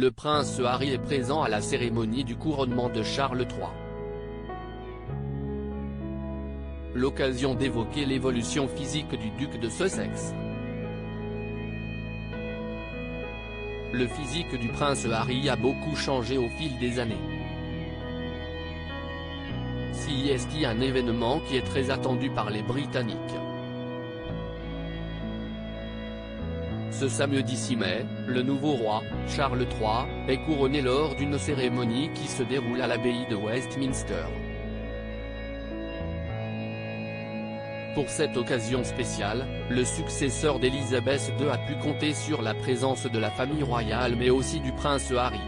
le prince Harry est présent à la cérémonie du couronnement de Charles III. L'occasion d'évoquer l'évolution physique du duc de Sussex. Le physique du prince Harry a beaucoup changé au fil des années. C'est un événement qui est très attendu par les Britanniques. Ce samedi 6 mai, le nouveau roi, Charles III, est couronné lors d'une cérémonie qui se déroule à l'abbaye de Westminster. Pour cette occasion spéciale, le successeur d'Élisabeth II a pu compter sur la présence de la famille royale mais aussi du prince Harry.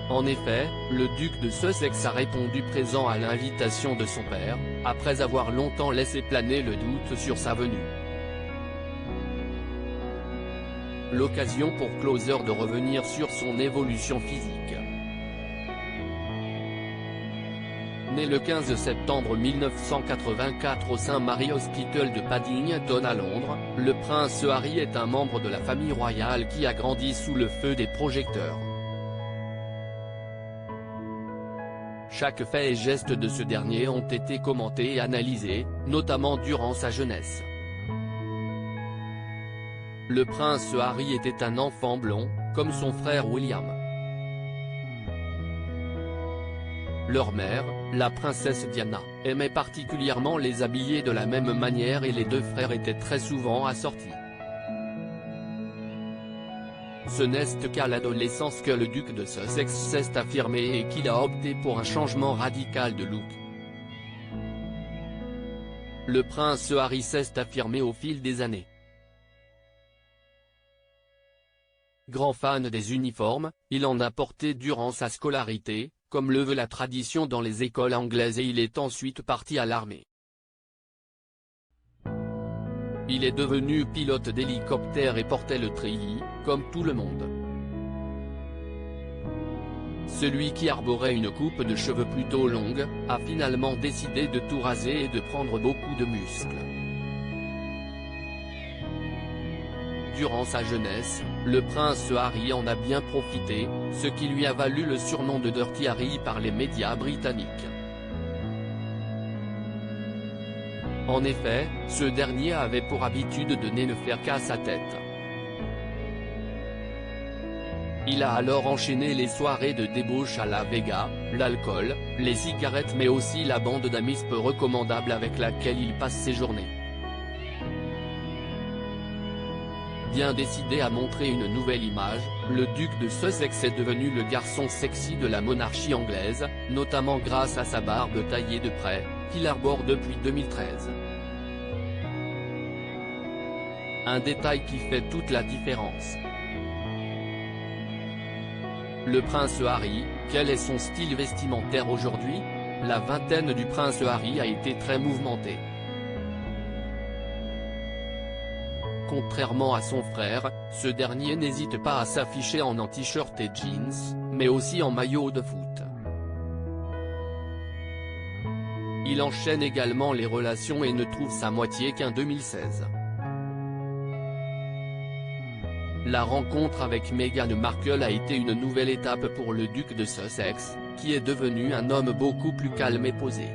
En effet, le duc de Sussex a répondu présent à l'invitation de son père, après avoir longtemps laissé planer le doute sur sa venue. L'occasion pour Closer de revenir sur son évolution physique. Né le 15 septembre 1984 au St Mary Hospital de Paddington à Londres, le prince Harry est un membre de la famille royale qui a grandi sous le feu des projecteurs. Chaque fait et geste de ce dernier ont été commentés et analysés, notamment durant sa jeunesse. Le prince Harry était un enfant blond, comme son frère William. Leur mère, la princesse Diana, aimait particulièrement les habiller de la même manière et les deux frères étaient très souvent assortis. Ce n'est qu'à l'adolescence que le duc de Sussex s'est affirmé et qu'il a opté pour un changement radical de look. Le prince Harry s'est affirmé au fil des années. Grand fan des uniformes, il en a porté durant sa scolarité, comme le veut la tradition dans les écoles anglaises et il est ensuite parti à l'armée. Il est devenu pilote d'hélicoptère et portait le treillis, comme tout le monde. Celui qui arborait une coupe de cheveux plutôt longue, a finalement décidé de tout raser et de prendre beaucoup de muscles. Durant sa jeunesse, le prince Harry en a bien profité, ce qui lui a valu le surnom de Dirty Harry par les médias britanniques. En effet, ce dernier avait pour habitude de ne faire qu'à sa tête. Il a alors enchaîné les soirées de débauche à la Vega, l'alcool, les cigarettes mais aussi la bande d'amis peu recommandable avec laquelle il passe ses journées. Bien décidé à montrer une nouvelle image, le duc de Sussex est devenu le garçon sexy de la monarchie anglaise, notamment grâce à sa barbe taillée de près, qu'il arbore depuis 2013. Un détail qui fait toute la différence. Le prince Harry, quel est son style vestimentaire aujourd'hui? La vingtaine du prince Harry a été très mouvementée. Contrairement à son frère, ce dernier n'hésite pas à s'afficher en t-shirt et jeans, mais aussi en maillot de foot. Il enchaîne également les relations et ne trouve sa moitié qu'en 2016. La rencontre avec Meghan Markle a été une nouvelle étape pour le duc de Sussex, qui est devenu un homme beaucoup plus calme et posé.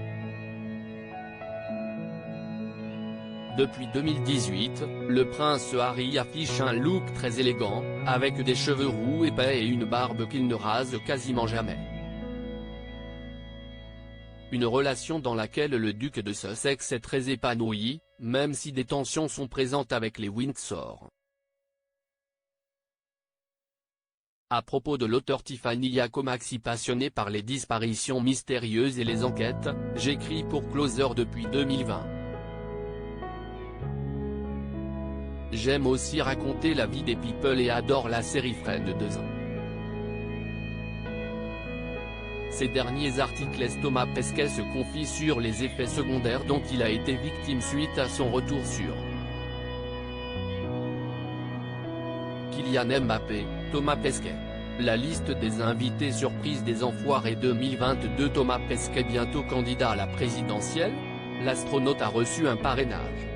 Depuis 2018, le prince Harry affiche un look très élégant, avec des cheveux roux épais et une barbe qu'il ne rase quasiment jamais. Une relation dans laquelle le duc de Sussex est très épanoui, même si des tensions sont présentes avec les Windsor. À propos de l'auteur Tiffany Yacomaxi passionnée par les disparitions mystérieuses et les enquêtes, j'écris pour Closer depuis 2020. J'aime aussi raconter la vie des people et adore la série Friends 2. Ces derniers articles laissent Thomas Pesquet se confie sur les effets secondaires dont il a été victime suite à son retour sur Kylian Mbappé, Thomas Pesquet. La liste des invités surprises des Enfoirés 2022. Thomas Pesquet bientôt candidat à la présidentielle? L'astronaute a reçu un parrainage.